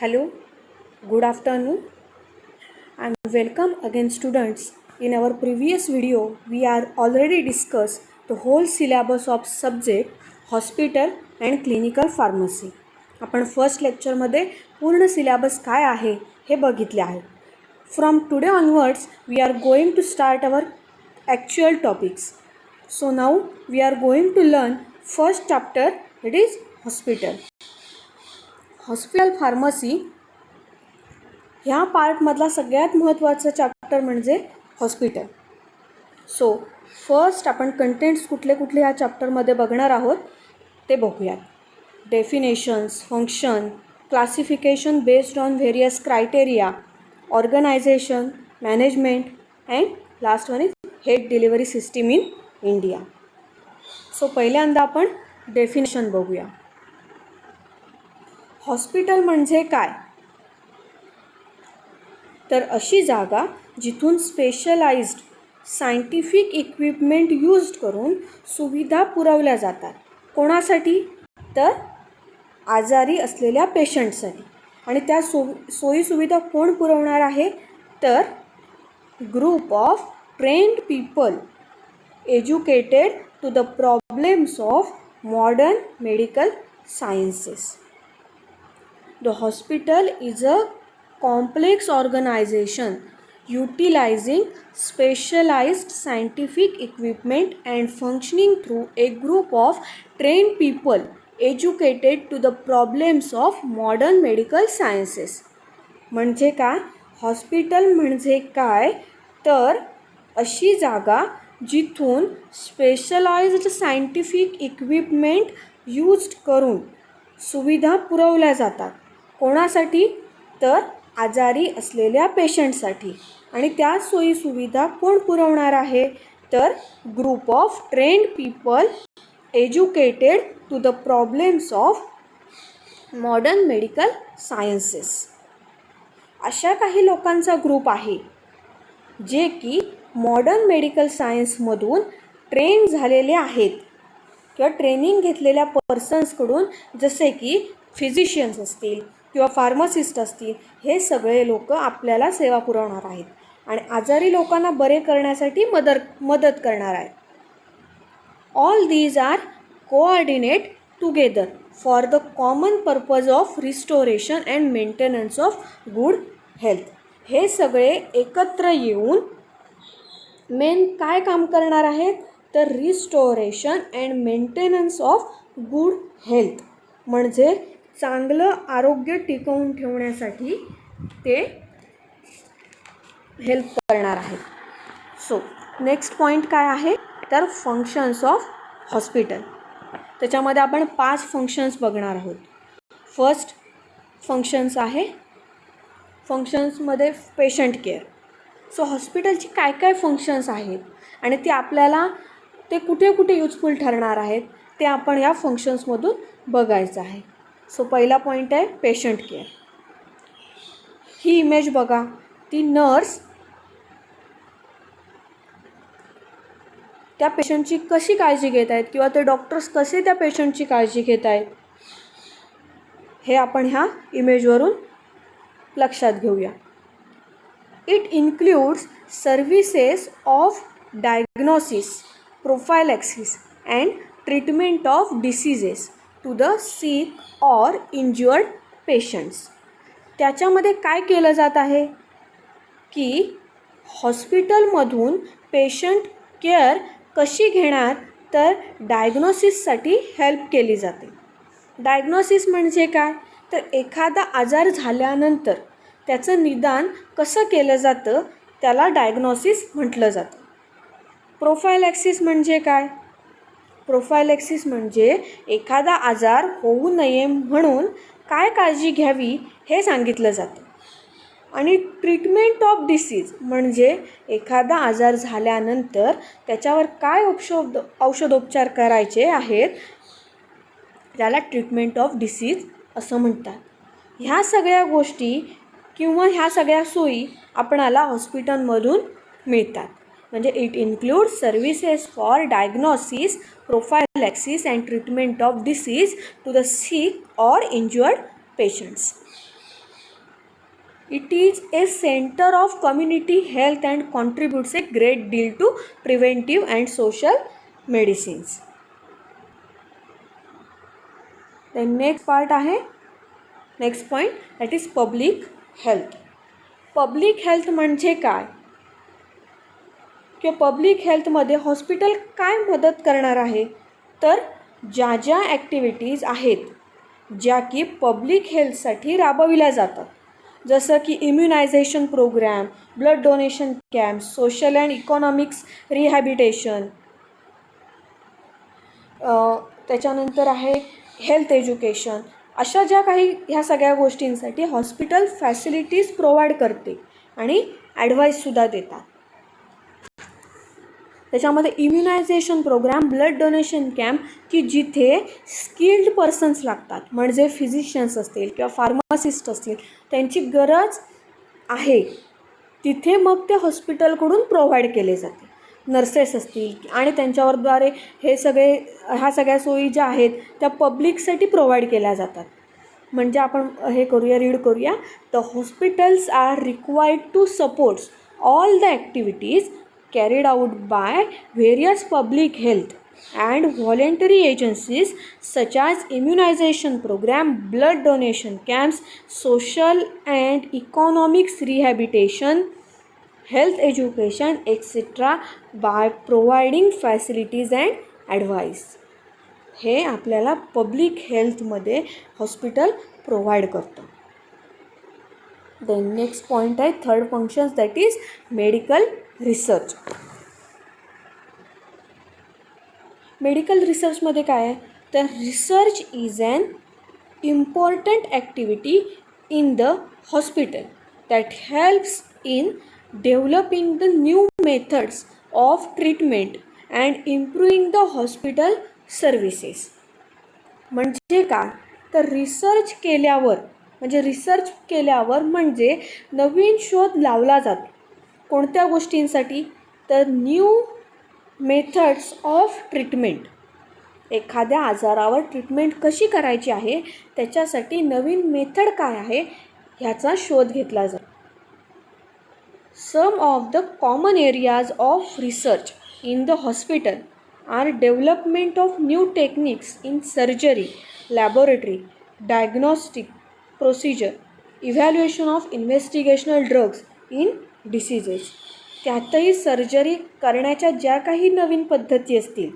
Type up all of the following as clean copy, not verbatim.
Hello, good afternoon and welcome again students. In our previous video, we are already discussed the whole syllabus of subject hospital and clinical pharmacy. आपण first लेक्चरमध्ये पूर्ण syllabus काय आहे हे बघितले आहे. From today onwards, we are going to start our actual topics. So now we are going to learn first chapter, that is hospital. Hospital pharmacy ह्या पार्टमधला सगळ्यात महत्त्वाचा चॅप्टर म्हणजे हॉस्पिटल. सो फर्स्ट आपण कंटेंट्स कुठले कुठले ह्या चॅप्टरमध्ये बघणार आहोत ते बघूयात. Definitions, function, classification based on various criteria, organisation, management and last one is health delivery system in India. So पहिल्यांदा आपण डेफिनेशन बघूया. हॉस्पिटल म्हणजे काय? तर अशी जागा जिथून स्पेशलाइज्ड सायंटिफिक इक्विपमेंट यूज करून सुविधा पुरवल्या जातात. कोणासाठी? तर आजारी असलेल्या पेशंटसाठी. आणि त्या सोयीसुविधा कोण पुरवणार आहे? तर group of trained people educated to the problems of modern medical sciences. The hospital is a complex organization utilizing specialized scientific equipment and functioning through a group of trained people educated to the problems of modern medical sciences. म्हणजे काय? Hospital म्हणजे काय? तर अशी जागा जिथून specialised scientific equipment use करून सुविधा पुरवल्या जातात. कोणासाठी? तर आजारी असलेल्या पेशंटसाठी. आणि त्या सोयीसुविधा कोण पुरवणार आहे? तर group of trained people educated to the problems of modern medical sciences. अशा काही लोकांचा ग्रुप आहे जे की मॉडर्न मेडिकल सायन्समधून ट्रेन झालेले आहेत किंवा ट्रेनिंग घेतलेल्या पर्सन्सकडून, जसे की फिजिशियन्स असतील किंवा फार्मासिस्ट असतील. हे सगळे लोक आपल्याला सेवा पुरवणार आहेत आणि आजारी लोकांना बरे करण्यासाठी मदत करणार आहेत. All these are coordinate together for the common purpose of restoration and maintenance of good health. हे सगळे एकत्र येऊन मेन काय काम करणार आहेत? तर restoration and maintenance of good health, म्हणजे चांगलं आरोग्य टिकवून ठेवण्यासाठी ते हेल्प करणार आहेत. सो नेक्स्ट पॉईंट काय आहे? तर फंक्शन्स ऑफ हॉस्पिटल. त्याच्यामध्ये आपण 5 फंक्शन्स बघणार आहोत. फर्स्ट फंक्शन्स आहे, फंक्शन्समध्ये पेशंट केअर. सो हॉस्पिटलची काय काय फंक्शन्स आहेत आणि ते आपल्याला ते कुठे कुठे यूजफुल ठरणार आहेत ते आपण या फंक्शन्समधून बघायचं आहे. सो पहिला पॉईंट आहे पेशंट केअर. ही इमेज बघा. ती नर्स त्या पेशंटची कशी काळजी घेत आहेत किंवा ते डॉक्टर्स कसे त्या पेशंटची काळजी घेत आहेत हे आपण ह्या इमेजवरून लक्षात घेऊया. It includes services of diagnosis, prophylaxis and treatment of diseases to the sick or injured patients. त्याच्यामध्ये काय केलं जात आहे की हॉस्पिटलमधून पेशंट केअर कशी घेणार? तर डायग्नोसिससाठी हेल्प केली जाते. डायग्नोसिस म्हणजे काय? तर एखादा आजार झाल्यानंतर त्याचं निदान कसं केलं जातं त्याला डायग्नोसिस म्हटलं जातं. प्रोफायलॅक्सिस म्हणजे काय? प्रोफायलॅक्सिस म्हणजे एखादा आजार होऊ नये म्हणून काय काळजी घ्यावी हे सांगितलं जातं. आणि ट्रीटमेंट ऑफ डिसीज म्हणजे एखादा आजार झाल्यानंतर त्याच्यावर काय औषधोपचार करायचे आहेत त्याला ट्रीटमेंट ऑफ डिसीज असं म्हणतात. ह्या सगळ्या गोष्टी किंवा ह्या सगळ्या सोयी आपणाला हॉस्पिटलमधून मिळतात. म्हणजे it includes services for diagnosis, prophylaxis and treatment of disease to the sick or injured patients. It is a center of community health and contributes a great deal to preventive and social medicines. The next part आहे, next point, that is public health. Public health म्हणजे काय, किंवा public हेल्थमध्ये hospital काय मदत करणार आहे, तर ज्या ज्या ॲक्टिव्हिटीज आहेत ज्या की पब्लिक हेल्थसाठी राबविल्या जातात, जसं की immunisation programme, blood donation camp, social and economics rehabilitation, त्याच्यानंतर आहे हेल्थ एज्युकेशन, अशा ज्या काही ह्या सगळ्या गोष्टींसाठी हॉस्पिटल फॅसिलिटीज प्रोव्हाइड करते आणि ॲडवाईससुद्धा देतात. त्याच्यामध्ये immunisation program, blood donation camp, की जिथे स्किल्ड पर्सन्स लागतात, म्हणजे फिजिशियन्स असतील किंवा फार्मासिस्ट असतील, त्यांची गरज आहे तिथे मग ते हॉस्पिटलकडून प्रोव्हाइड केले जाते. नर्सेस असतील आणि त्यांच्यावरद्वारे ह्या सगळ्या सोयी ज्या आहेत त्या पब्लिकसाठी प्रोव्हाइड केल्या जातात. म्हणजे आपण हे करूया, रीड करूया. The hospitals are required to supports all the activities carried out by various public health and voluntary agencies such as immunization program, blood donation camps, social and economics rehabilitation, health education, etc. by providing facilities and advice. हे आपल्याला public हेल्थमध्ये hospital provide करतं. Then next point आहे third functions, that is medical research. Medical रिसर्चमध्ये काय आहे, तर research is an important activity in the hospital that helps in developing the new methods of treatment and improving the hospital services. म्हणजे काय, तर research केल्यावर म्हणजे नवीन शोध लावला जातो. कोणत्या गोष्टींसाठी, तर न्यू मेथड्स ऑफ ट्रीटमेंट, एखाद्या आजारावर ट्रीटमेंट कशी करायची आहे त्याच्यासाठी नवीन मेथड काय आहे ह्याचा शोध घेतला जातो. Some of the common areas of research in the hospital are development of new techniques in surgery, laboratory, diagnostic procedure, evaluation of investigational drugs in diseases. त्यातही सर्जरी करण्याच्या ज्या काही नवीन पद्धती असतील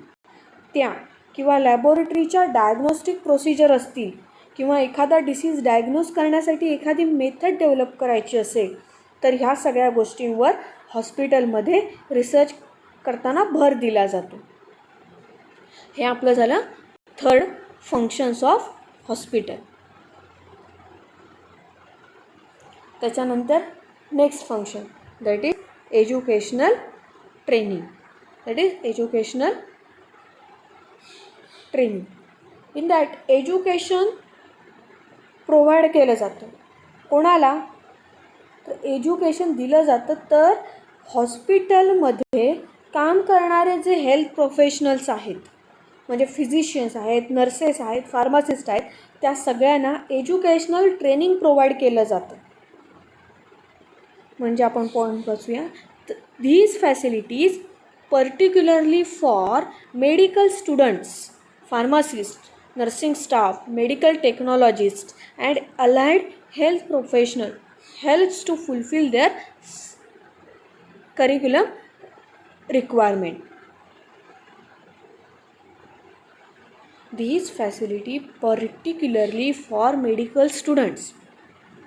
त्या, किंवा लॅबोरेटरीच्या डायग्नॉस्टिक प्रोसिजर असतील, किंवा एखादा डिसीज डायग्नोज करण्यासाठी एखादी मेथड डेव्हलप करायची असेल, तर ह्या सगळ्या गोष्टींवर हॉस्पिटलमध्ये रिसर्च करताना भर दिला जातो. हे आपलं झालं थर्ड फंक्शन्स ऑफ हॉस्पिटल. त्याच्यानंतर next function, that is educational training. In that education provide केलं जातं. कोणाला, तर एज्युकेशन दिलं जातं तर हॉस्पिटलमध्ये काम करणारे जे हेल्थ प्रोफेशनल्स आहेत, म्हणजे फिजिशियन्स आहेत, नर्सेस आहेत, फार्मासिस्ट आहेत, त्या सगळ्यांना एज्युकेशनल ट्रेनिंग प्रोव्हाइड केलं जातं. म्हणजे आपण point वाचूया. these facilities particularly for medical students, pharmacists, nursing staff, medical technologists and allied health professionals helps to fulfill their curriculum requirement. These facilities particularly for medical students,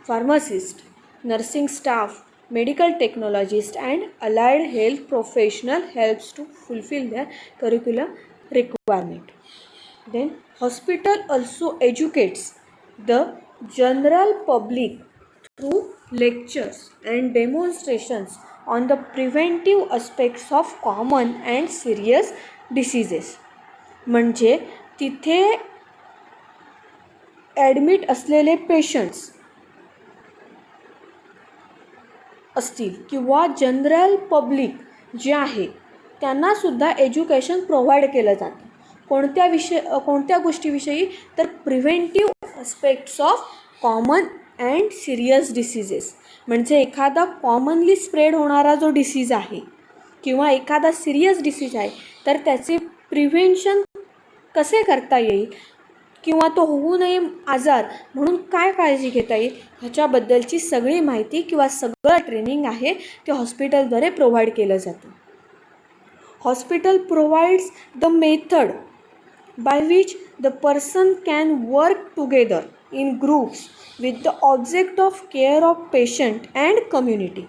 pharmacists, nursing staff, medical technologists and allied health professional helps to fulfill their curriculum requirement. Then hospital also educates the general public through lectures and demonstrations on the preventive aspects of common and serious diseases. म्हणजे तिथे admit असलेले patients असतील किंवा general public जे आहे त्यांनासुद्धा education provide केलं जातं. कोणत्या गोष्टीविषयी, तर preventive aspects of common and serious diseases, म्हणजे एखादा कॉमनली स्प्रेड होणारा जो डिसीज आहे किंवा एखादा सिरियस डिसीज आहे तर त्याचे प्रिव्हेन्शन कसे करता येईल किंवा तो होऊ नये आजार म्हणून काय काळजी घेता येईल ह्याच्याबद्दलची सगळी माहिती किंवा सगळं ट्रेनिंग आहे ते हॉस्पिटलद्वारे प्रोव्हाइड केलं जातं. Hospital provides the method by which the person can work together in groups with the object of care of patient and community.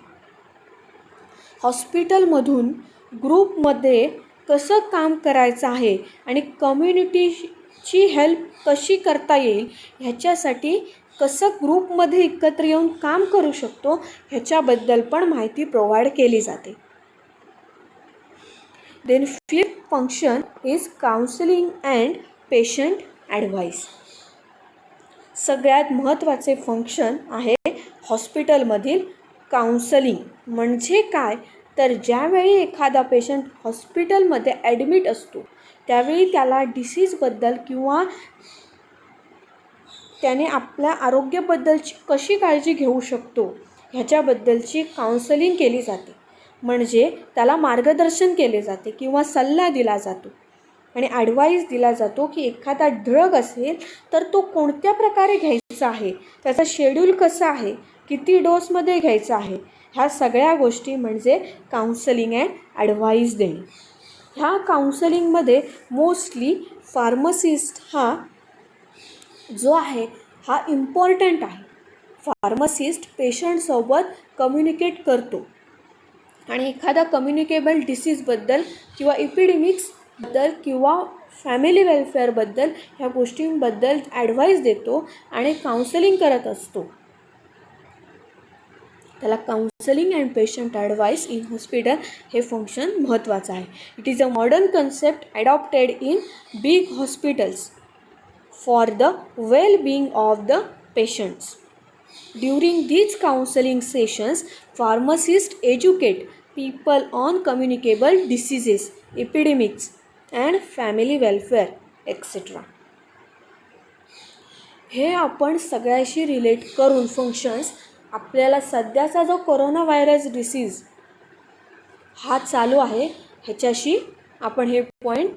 हॉस्पिटलमधून ग्रुपमध्ये कसं काम करायचं आहे आणि कम्युनिटीची हेल्प कशी करता येईल ह्याच्यासाठी कसं ग्रुपमध्ये एकत्र येऊन काम करू शकतो ह्याच्याबद्दल पण माहिती प्रोव्हाइड केली जाते. Then fifth function is counseling and patient advice. सगळ्यात महत्त्वाचे फंक्शन आहे हॉस्पिटलमधील काउन्सलिंग. म्हणजे काय तर ज्यावेळी एखादा पेशंट हॉस्पिटलमध्ये ॲडमिट असतो त्यावेळी त्याला डिसीजबद्दल किंवा त्याने आपल्या आरोग्याबद्दलची कशी काळजी घेऊ शकतो ह्याच्याबद्दलची काउन्सलिंग केली जाते. म्हणजे त्याला मार्गदर्शन केले जाते किंवा सल्ला दिला जातो आणि ॲडवाईस दिला जातो की एखादा ड्रग असेल तर तो कोणत्या प्रकारे घ्यायचा आहे, त्याचा शेड्यूल कसं आहे, किती डोसमध्ये घ्यायचा आहे, ह्या सगळ्या गोष्टी म्हणजे काउन्सलिंग अँड ॲडवाईस देणे. ह्या काउन्सलिंगमध्ये मोस्टली फार्मसिस्ट हा जो आहे हा इम्पॉर्टंट आहे. फार्मसिस्ट पेशंटसोबत कम्युनिकेट करतो आणि एखादा कम्युनिकेबल डिसीजबद्दल किंवा इपिडेमिक्सबद्दल किंवा फॅमिली वेलफेअरबद्दल ह्या गोष्टींबद्दल ॲडवाईस देतो आणि काउन्सलिंग करत असतो. त्याला counselling and patient advice in hospital हे फंक्शन महत्त्वाचं आहे. It is a modern concept adopted in big hospitals for the well being of the patients. During these counseling sessions, pharmacists educate people on communicable diseases, epidemics, and family welfare, etc. हे आपण सगळ्याशी relate करून functions आपल्याला सध्याचा जो corona virus disease हा चालू आहे ह्याच्याशी आपण हे पॉईंट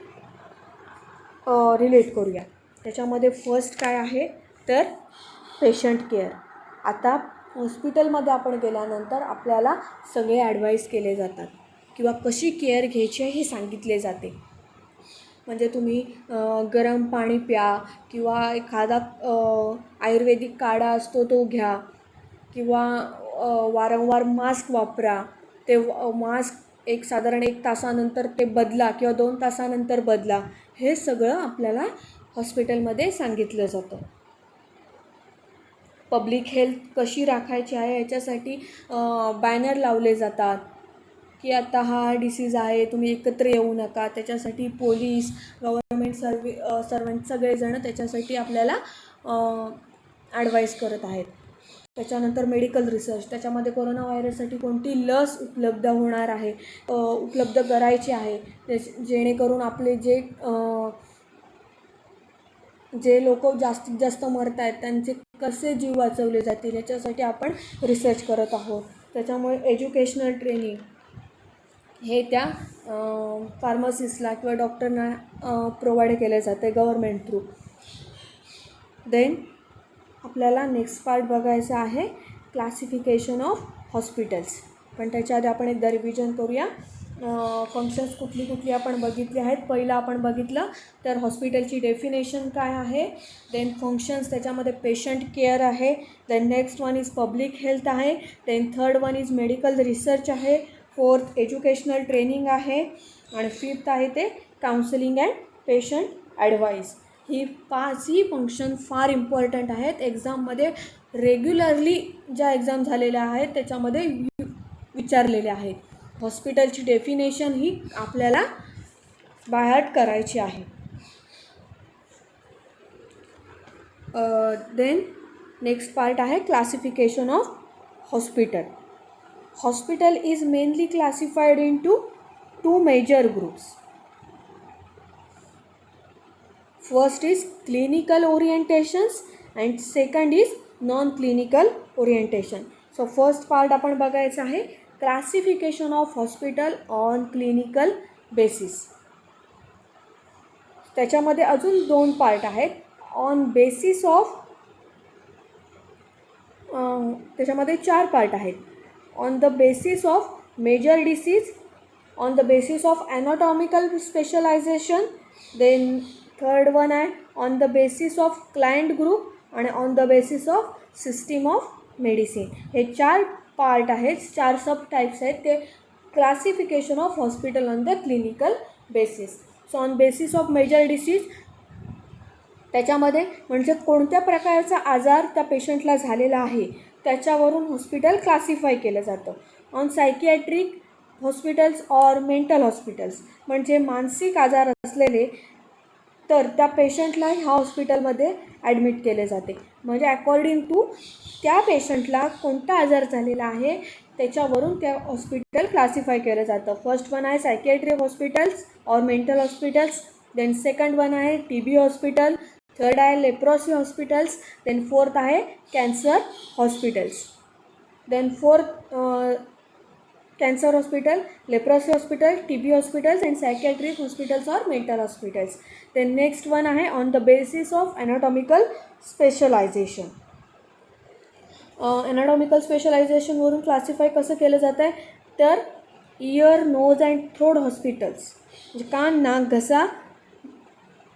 रिलेट करूया. त्याच्यामध्ये फर्स्ट काय आहे तर पेशंट केअर. आता हॉस्पिटलमध्ये आपण गेल्यानंतर आपल्याला सगळे ॲडवाईस केले जातात किंवा कशी केअर घ्यायची आहे हे सांगितले जाते. म्हणजे तुम्ही गरम पाणी प्या किंवा एखादा आयुर्वेदिक काढा असतो तो घ्या किंवा वारंवार मास्क वापरा. ते मास्क साधारण 1 तासानंतर ते बदला किंवा 2 तासानंतर बदला. हे सगळं आपल्याला हॉस्पिटलमध्ये सांगितलं जातं. पब्लिक हेल्थ कशी राखायची आहे याच्यासाठी बॅनर लावले जातात की आता हा डिसीज आहे, तुम्ही एकत्र येऊ नका. त्याच्यासाठी पोलीस, गव्हर्नमेंट सर्वंट सगळेजण त्याच्यासाठी आपल्याला ॲडवाईस करत आहेत. त्याच्यानंतर मेडिकल रिसर्च, त्याच्यामध्ये कोरोना व्हायरससाठी कोणती लस उपलब्ध होणार आहे, उपलब्ध करायची आहे, जेणेकरून आपले जे लोक जास्तीत जास्त मरत आहेत त्यांचे कसे जीव वाचवले जातील याच्यासाठी आपण रिसर्च करत आहोत. त्याच्यामुळे एज्युकेशनल ट्रेनिंग हे त्या फार्मसिस्टला किंवा डॉक्टरना प्रोव्हाइड केले जाते गव्हर्मेंट थ्रू. देन आपल्याला नेक्स्ट पार्ट बघायचा आहे क्लासिफिकेशन ऑफ हॉस्पिटल्स. पण त्याच्या आधी आपण एकदा रिव्हिजन करूया. फंक्शन्स कुठली आपण बघितली आहेत. पहिलं आपण बघितलं तर हॉस्पिटलची डेफिनेशन काय आहे. देन फंक्शन्स त्याच्यामध्ये पेशंट केअर आहे. Then next one is public health आहे. Then third one is medical research आहे. फोर्थ एज्युकेशनल ट्रेनिंग आहे आणि फिफ्थ आहे ते काउन्सिलिंग अँड पेशंट ॲडवाईस. ही 5ही फंक्शन फार इम्पॉर्टंट आहेत. एक्झाममध्ये रेग्युलरली ज्या एक्झाम झालेल्या आहेत त्याच्यामध्ये विचारलेले आहेत. हॉस्पिटलची डेफिनेशन ही आपल्याला बायहार्ट करायची आहे. देन नेक्स्ट पार्ट आहे classification of hospital. Hospital is mainly classified into 2 major groups. First is clinical orientations and second is non clinical orientation. So first part आपण बघायचं आहे classification of hospital on clinical basis. त्याच्यामध्ये अजून 2 part आहेत. On basis of त्याच्यामध्ये 4 part आहेत. On the basis of major disease, on the basis of anatomical specialisation, then third one आहे on the basis of client group आणि on the basis of system of medicine. हे 4 part आहेत, 4 sub types आहेत ते classification of hospital on the clinical basis. So on basis of major disease त्याच्यामध्ये म्हणजे कोणत्या प्रकारचा आजार त्या पेशंटला झालेला आहे त्याच्यावरून हॉस्पिटल क्लासिफाय केलं जातं. On psychiatric hospitals or mental hospitals म्हणजे मानसिक आजार असलेले तर त्या पेशंटला ह्या हॉस्पिटलमध्ये ॲडमिट केले जाते. म्हणजे अकॉर्डिंग टू त्या पेशंटला कोणता आजार झालेला आहे त्याच्यावरून त्या हॉस्पिटल क्लासिफाय केलं जातं. फर्स्ट वन आहे psychiatric hospitals or mental hospitals, then second one आहे TB हॉस्पिटल, थर्ड आहे लेप्रोसी हॉस्पिटल्स, देन फोर्थ आहे cancer hospitals. Then fourth cancer hospital, leprosy hospital, TB hospitals and psychiatric hospitals or mental hospitals. Then next one आहे on the basis of anatomical specialisation. Anatomical स्पेशलायझेशनवरून classify कसं केलं जातं आहे तर ear, nose and throat hospitals म्हणजे कान, नाक, घसा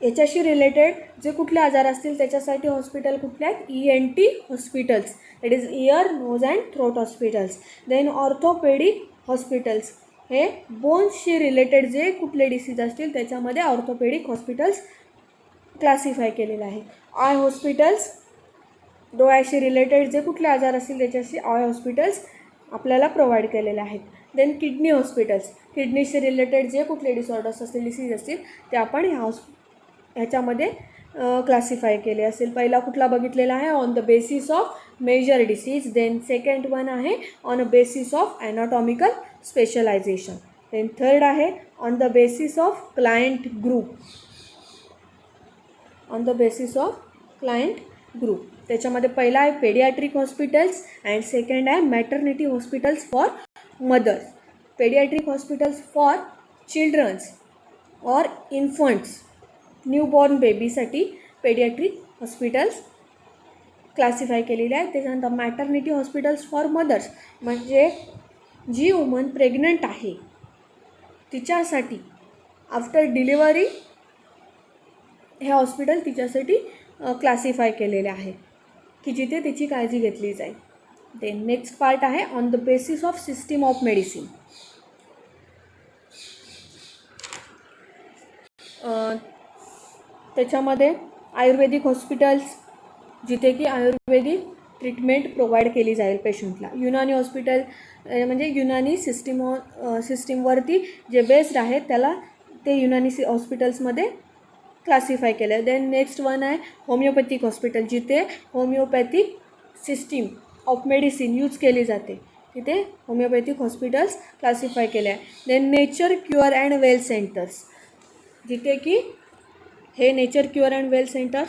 याच्याशी रिलेटेड जे कुठले आजार असतील त्याच्यासाठी हॉस्पिटल कुठले आहेत ENT hospitals, that is ear, nose and throat hospitals. Then orthopaedic hospitals हे बोन्सशी रिलेटेड जे कुठले डिसीज असतील त्याच्यामध्ये ऑर्थोपेडिक हॉस्पिटल्स क्लासिफाय केलेलं आहे. आय हॉस्पिटल्स डोळ्याशी रिलेटेड जे कुठले आजार असतील त्याच्याशी आय हॉस्पिटल्स आपल्याला प्रोव्हाइड केलेले आहेत. देन किडनी हॉस्पिटल्स किडनीशी रिलेटेड जे कुठले डिसऑर्डर्स असतील, डिसीज असतील ते आपण ह्याच्यामध्ये क्लासिफाय केले असेल. पहिला कुठला बघितलेला आहे on the basis of major disease, then second one आहे on a basis of anatomical specialisation, then third आहे on the basis of client group, on the basis of client group. त्याच्यामध्ये पहिला आहे पेडियाट्रिक हॉस्पिटल्स अँड सेकंड आहे maternity hospitals for mothers. Paediatric hospitals for childrens or infants, newborn बेबीसाठी paediatric hospitals classify केलेले आहेत. त्याच्यानंतर maternity hospitals for mother's म्हणजे जी woman pregnant आहे तिच्यासाठी आफ्टर डिलिव्हरी हे हॉस्पिटल तिच्यासाठी क्लासिफाय केलेले आहे की जिथे तिची काळजी घेतली जाईल. देन नेक्स्ट पार्ट आहे on the basis of system of medicine. त्याच्यामध्ये आयुर्वेदिक हॉस्पिटल्स जिथे की आयुर्वेदिक ट्रीटमेंट प्रोव्हाइड केली जाईल पेशंटला. युनानी हॉस्पिटल म्हणजे युनानी सिस्टीमवरती जे बेस्ड आहेत त्याला ते युनानी हॉस्पिटल्समध्ये क्लासिफाय केलं. देन नेक्स्ट वन आहे होमिओपॅथिक हॉस्पिटल जिथे homeopathic system of medicine use केली जाते तिथे होमिओपॅथिक हॉस्पिटल्स क्लासिफाय केले आहे. Then nature cure and well centres जिथे की हे nature cure and well centres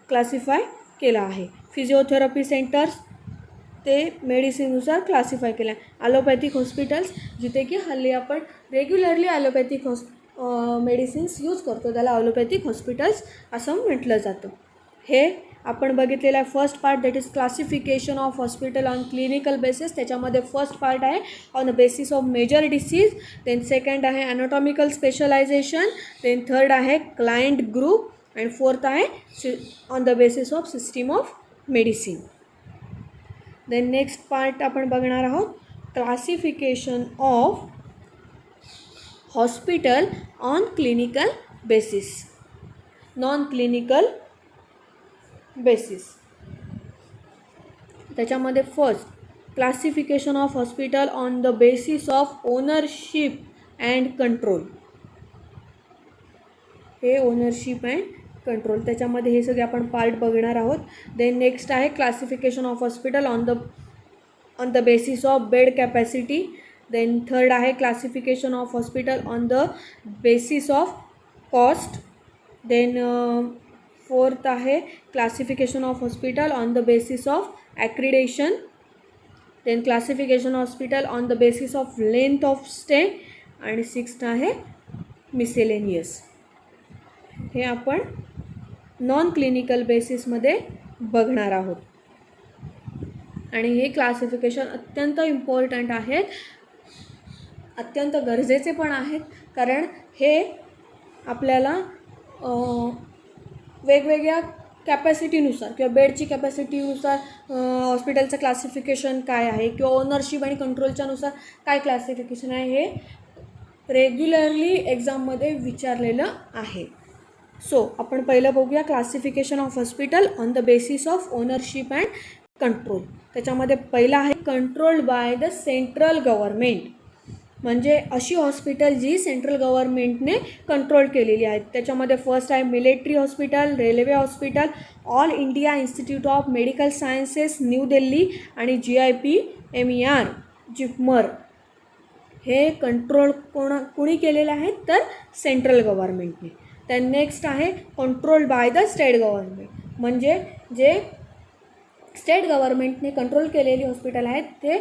classify केलं आहे. फिजिओथेरपी सेंटर्स ते मेडिसिननुसार क्लासिफाय केलं आहे. ॲलोपॅथिक हॉस्पिटल्स जिथे की हल्ली आपण रेग्युलरली ॲलोपॅथिक मेडिसिन्स यूज करतो त्याला ॲलोपॅथिक हॉस्पिटल्स असं म्हटलं जातं. हे आपण बघितलेलं आहे first part that is classification of hospital on clinical basis. त्याच्यामध्ये फर्स्ट पार्ट आहे on the basis of major disease, then second आहे ॲनाटॉमिकल स्पेशलायझेशन, देन थर्ड आहे क्लायंट ग्रुप अँड फोर्थ आहे on the basis of system of medicine. Then next part आपण बघणार आहोत classification of hospital on clinical basis, non clinical basis. त्याच्यामध्ये first classification of hospital on the basis of ownership and control. हे ownership and control त्याच्यामध्ये हे सगळे आपण part बघणार आहोत. देन नेक्स्ट आहे classification of hospital on the basis of bed capacity. Then third आहे classification of hospital on the basis of cost. Then fourth आहे classification of hospital on the basis of accreditation. Then classification hospital on the basis of length of stay. आणि sixth आहे miscellaneous. हे आपण non clinical बेसिसमध्ये बघणार आहोत. आणि हे classification अत्यंत इम्पॉर्टंट आहेत, अत्यंत गरजेचे पण आहेत, कारण हे आपल्याला वेगवेगळ्या कॅपॅसिटीनुसार किंवा बेडची कॅपॅसिटीनुसार हॉस्पिटलचं क्लासिफिकेशन काय आहे किंवा ओनरशिप आणि कंट्रोलच्यानुसार काय क्लासिफिकेशन आहे हे रेग्युलरली एक्झाममध्ये विचारलेलं आहे. सो आपण पहिलं बघूया classification of hospital on the basis of ownership and control. त्याच्यामध्ये पहिला आहे controlled by the central government, म्हणजे अशी हॉस्पिटल जी सेंट्रल गव्हर्मेंटने कंट्रोल केलेली आहेत. त्याच्यामध्ये फर्स्ट आहे military hospital, railway hospital, All India Institute of Medical Sciences New Delhi आणि GIPMER जिपमर. हे कंट्रोल कोणी केलेले आहेत तर सेंट्रल गव्हर्मेंटने. तर नेक्स्ट आहे controlled by the state government, म्हणजे जे स्टेट गव्हर्मेंटने कंट्रोल केलेली हॉस्पिटल आहेत ते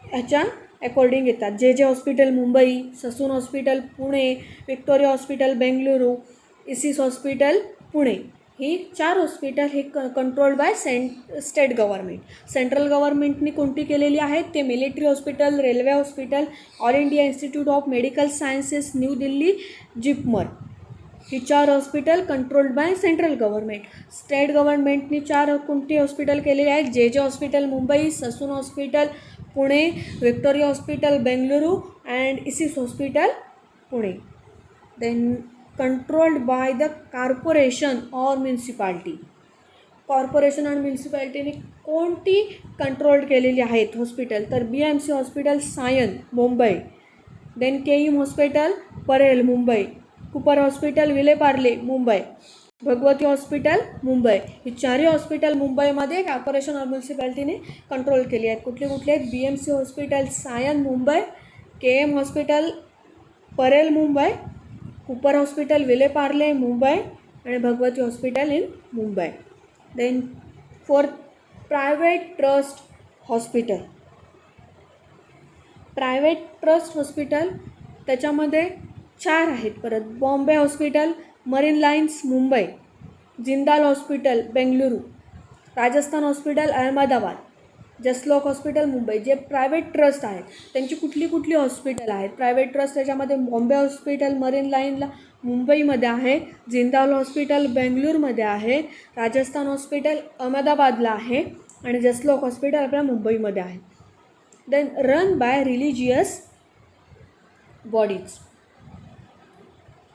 ह्याच्या अकॉर्डिंग येतात. J hospital Mumbai, Sassoon hospital Pune, Victoria hospital Bengaluru, इसिस हॉस्पिटल पुणे, ही 4 हॉस्पिटल हे controlled by state government. Central गव्हर्मेंटने कोणती केलेली आहेत ते military hospital, railway hospital, All India Institute of Medical Sciences New Delhi, JIPMER. ही 4 hospital controlled by central government. State गव्हर्मेंटने 4 कोणती हॉस्पिटल केलेली आहेत? J hospital Mumbai, Sassoon hospital Pune, Victoria hospital Bengaluru and इसिस hospital Pune. Then controlled by the corporation or municipality. Corporation आणि म्युन्सिपाल्टीने कोणती control केलेली आहेत हॉस्पिटल तर BMC hospital Sion Mumbai, then KEM hospital Parel Mumbai, Cooper hospital Vile Parle Mumbai, Bhagwati hospital Mumbai. ही 4ही हॉस्पिटल मुंबईमध्ये कॉर्पोरेशन ऑफ म्युन्सिपाल्टीने कंट्रोल केली आहेत. कुठले आहेत? BMC hospital Sion Mumbai, KEM hospital Parel Mumbai, Cooper hospital Vile Parle Mumbai आणि Bhagwati hospital in Mumbai. Then fourth private trust hospital. Private trust hospital त्याच्यामध्ये 4 आहेत परत. Bombay hospital, Marine Lines Mumbai, Jindal hospital Bengaluru, Rajasthan hospital Ahmedabad, Jaslok hospital Mumbai. जे प्रायव्हेट ट्रस्ट आहेत त्यांची कुठली हॉस्पिटल आहेत प्रायव्हेट ट्रस्ट त्याच्यामध्ये बॉम्बे हॉस्पिटल मरीन लाईनला मुंबईमध्ये आहे, जिंदाल हॉस्पिटल बेंगलुरूमध्ये आहे, राजस्थान हॉस्पिटल अहमदाबादला आहे आणि जसलोक हॉस्पिटल आपल्या मुंबईमध्ये आहे. Then run by religious bodies.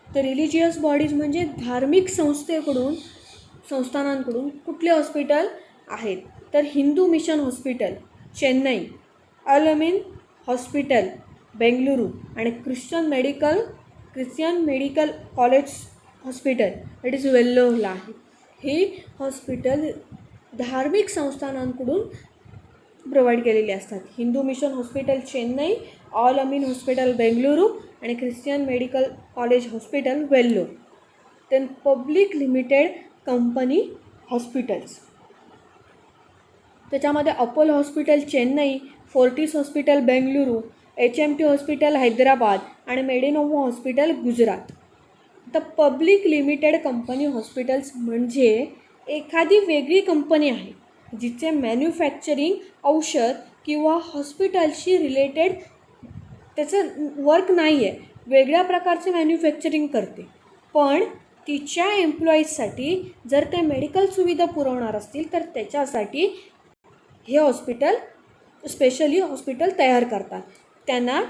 तर रिलिजियस बॉडीज म्हणजे धार्मिक संस्थानांकडून कुठले हॉस्पिटल आहेत तर Hindu mission hospital Chennai, Al Ameen hospital Bengaluru आणि Christian medical college hospital that is वेल्लोरला आहे. ही हॉस्पिटल धार्मिक संस्थानांकडून प्रोव्हाइड केलेली असतात. Hindu mission hospital Chennai, Al Ameen hospital Bengaluru आणि Christian medical college hospital Vellore. Then public limited company hospitals. त्याच्यामध्ये Apollo hospital Chennai, Fortis hospital Bengaluru, HMT hospital Hyderabad आणि मेडिनोवो हॉस्पिटल गुजरात. तर पब्लिक लिमिटेड कंपनी हॉस्पिटल्स म्हणजे एखादी वेगळी कंपनी आहे जिचे मॅन्युफॅक्चरिंग औषध किंवा हॉस्पिटलशी रिलेटेड त्याचं वर्क नाही आहे, वेगळ्या प्रकारचे मॅन्युफॅक्चरिंग करते, पण तिच्या एम्प्लॉईजसाठी जर ते मेडिकल सुविधा पुरवणार असतील तर त्याच्यासाठी हे स्पेशली हॉस्पिटल तयार करतात. त्यांना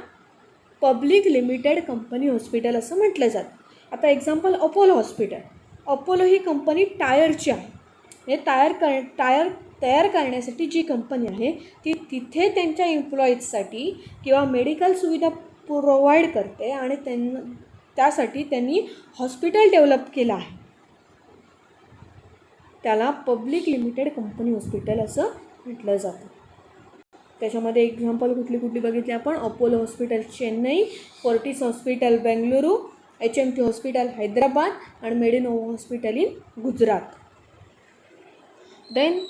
पब्लिक लिमिटेड कंपनी हॉस्पिटल असं म्हटलं जातं. आता एक्झाम्पल अपोलो हॉस्पिटल. अपोलो ही कंपनी टायरची आहे. हे टायर तयार करण्यासाठी जी कंपनी आहे ती तिथे त्यांच्या एम्प्लॉईजसाठी किंवा मेडिकल सुविधा प्रोव्हाइड करते आणि त्यासाठी त्यांनी हॉस्पिटल डेव्हलप केलं आहे. त्याला पब्लिक लिमिटेड कंपनी हॉस्पिटल असं म्हटलं जातं. त्याच्यामध्ये एक्झाम्पल कुठली बघितली आपण? Apollo hospital Chennai, Fortis hospital Bengaluru, HMT hospital Hyderabad and Medinova Hospital in Gujarat. Then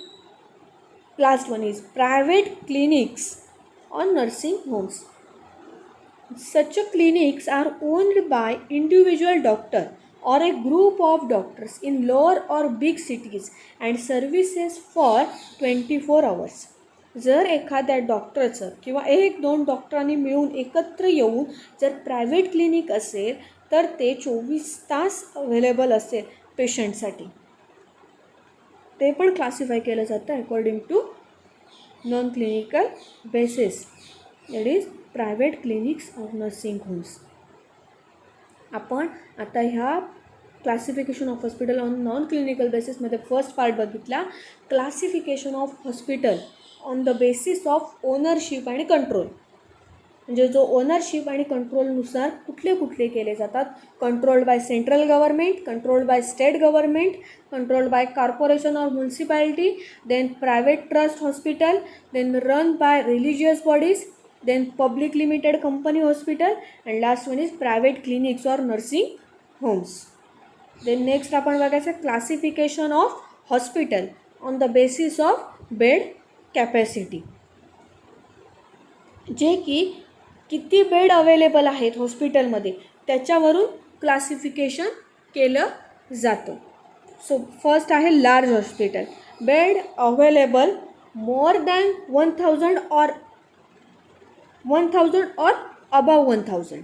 last one is private clinics or nursing homes. Such clinics are owned by individual doctor or a group of doctors in lower or big cities and services for 24 hours. जर एखाद्या डॉक्टरचं किंवा 1-2 डॉक्टरांनी मिळून एकत्र येऊन जर private clinic असेल तर ते 24 तास अवेलेबल असेल पेशंटसाठी. ते पण क्लासिफाय केलं जातं according to non clinical basis, that is private clinics of nursing homes. आपण आता ह्या classification of hospital on non clinical बेसिसमध्ये फर्स्ट पार्ट बघितला, classification of hospital on the basis of ownership आणि कंट्रोल. म्हणजे जो ओनरशिप आणि कंट्रोलनुसार कुठले कुठले केले जातात. Controlled by central government, controlled by state government, controlled by corporation or municipality, then private trust hospital, then run by religious bodies, then public limited company hospital, and last one is private clinics or nursing homes. Then next आपण बघायचं classification of hospital on the basis of bed capacity, जे की किती bed available आहेत हॉस्पिटलमध्ये त्याच्यावरून classification केलं जातं. सो फर्स्ट आहे large hospital, bed available more than 1000 or above 1000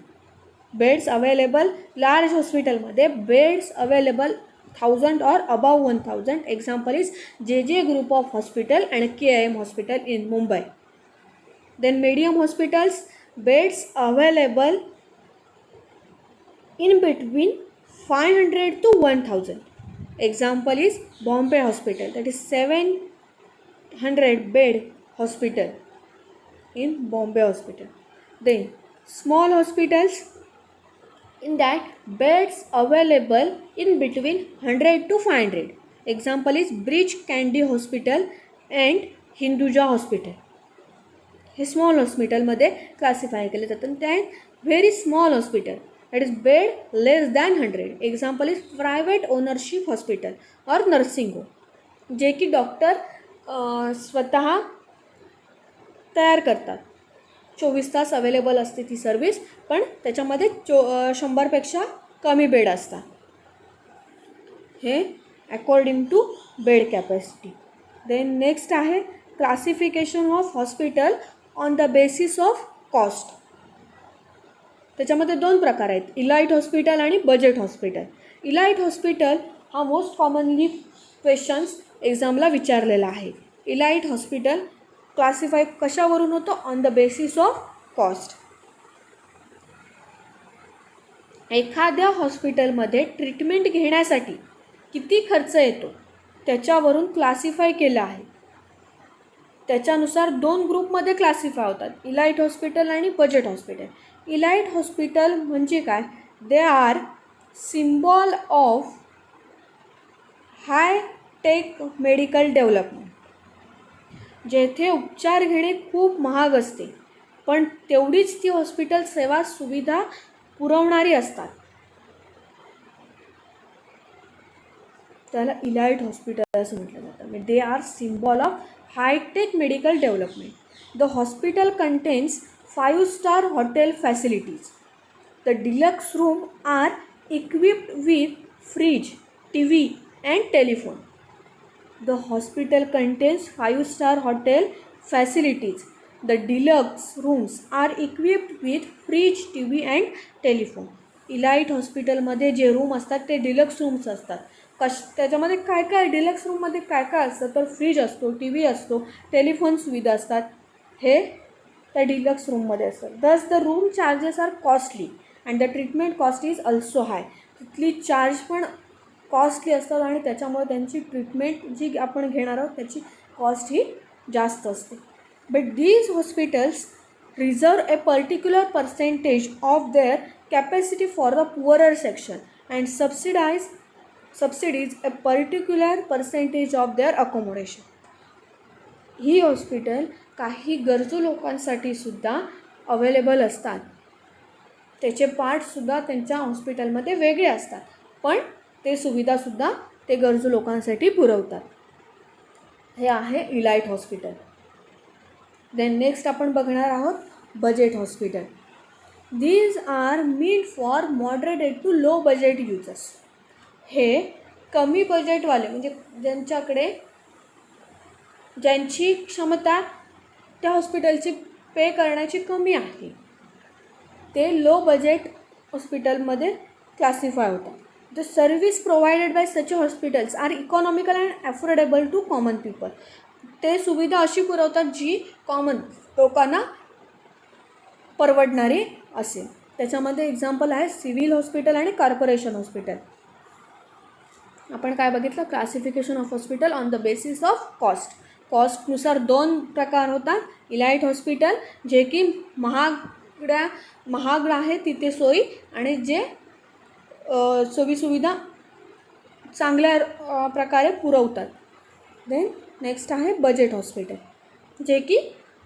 beds available. Large हॉस्पिटलमध्ये beds available 1000 or above 1000. Example is JJ group of hospital and KIM hospital in Mumbai. Then medium hospitals, beds available in between 500 to 1000. Example is Bombay Hospital, that is 700 bed hospital in Bombay Hospital. Then small hospitals, in that beds available in between 100 to 500. Example is Bridge Candy Hospital and Hinduja Hospital. हे small हॉस्पिटलमध्ये classify केले जातं. त्या very small hospital, that is bed less than 100. Example is private ownership hospital और nursing home, जे की doctor स्वतः तयार करतात. 24 तास अवेलेबल असते ती सर्विस, पण त्याच्यामध्ये 100पेक्षा कमी बेड असतात. हे according to bed capacity. Then next आहे classification of hospital on the basis of cost. त्याच्यामध्ये 2 प्रकार आहेत, इलाइट हॉस्पिटल आणि बजेट हॉस्पिटल. इलाइट हॉस्पिटल हा मोस्ट कॉमनली क्वेश्चन्स एक्झामला विचारलेला आहे. इलाइट हॉस्पिटल क्लासिफाय कशावरून होतं? On the basis of cost. एखाद्या हॉस्पिटलमध्ये ट्रीटमेंट घेण्यासाठी किती खर्च येतो त्याच्यावरून क्लासिफाय केलं आहे. त्याच्यानुसार 2 ग्रुपमध्ये क्लासिफाय होतात, इलाइट हॉस्पिटल आणि बजेट हॉस्पिटल. इलाइट हॉस्पिटल म्हणजे काय? They are symbol of high tech medical development. जेथे उपचार घेणे खूप महाग असते, पण तेवढीच ती हॉस्पिटल सेवा सुविधा पुरवणारी असतात. त्याला इलाइट हॉस्पिटल असं म्हटलं जातं. दे are symbol of high-tech medical development. The hospital contains 5-star hotel facilities. The deluxe room are equipped with fridge, TV and telephone. The hospital contains 5-star hotel facilities. The deluxe rooms are equipped with fridge, TV and telephone. Elite हॉस्पिटलमध्ये जे room असतात ते deluxe rooms असतात. त्याच्यामध्ये काय काय deluxe रूममध्ये काय काय असतं तर फ्रीज असतो, TV असतो, टेलिफोन सुविधा असतात. हे त्या डिलक्स रूममध्ये असतात. Thus the room charges are costly and the treatment cost is also high. तिथली चार्ज पण कॉस्टली असतात आणि त्याच्यामुळे त्यांची ट्रीटमेंट जी आपण घेणार आहोत त्याची कॉस्ट ही जास्त असते. But these hospitals reserve A particular percentage of their capacity for the poorer section and subsidies A particular percentage of their accommodation. He hospital काही गरजू लोकांसाठी सुद्धा अवेलेबल असतात. त्याचे पार्टसुद्धा त्यांच्या हॉस्पिटलमध्ये वेगळे असतात, पण ते सुविधासुद्धा ते गरजू लोकांसाठी पुरवतात. हे आहे इलाइट हॉस्पिटल. देन नेक्स्ट आपण बघणार आहोत budget hospital. These are made for moderate to low budget users. हे कमी बजेटवाले म्हणजे ज्यांची क्षमता त्या हॉस्पिटलची पे करण्याची कमी आहे, ते लो बजेट हॉस्पिटलमध्ये क्लासिफाय होतात. The service provided by such hospitals are economical and affordable to common people. ते सुविधा अशी पुरवतात जी कॉमन लोकांना परवडणारी असेल. त्याच्यामध्ये एक्झाम्पल आहे सिव्हिल हॉस्पिटल आणि कॉर्पोरेशन हॉस्पिटल. आपण काय बघितलं, classification of hospital on the basis of कॉस्टनुसार 2 प्रकार होतात. इलाइट हॉस्पिटल जे की महाग आहे तिथे सोयी, आणि जे सोयीसुविधा चांगल्या प्रकारे पुरवतात. देन नेक्स्ट आहे बजेट हॉस्पिटल जे की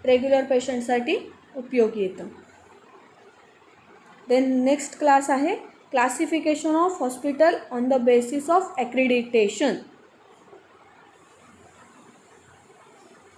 रेग्युलर पेशंटसाठी उपयोगी येतं. देन नेक्स्ट क्लास आहे classification of hospital on the basis of ॲक्रिडिटेशन.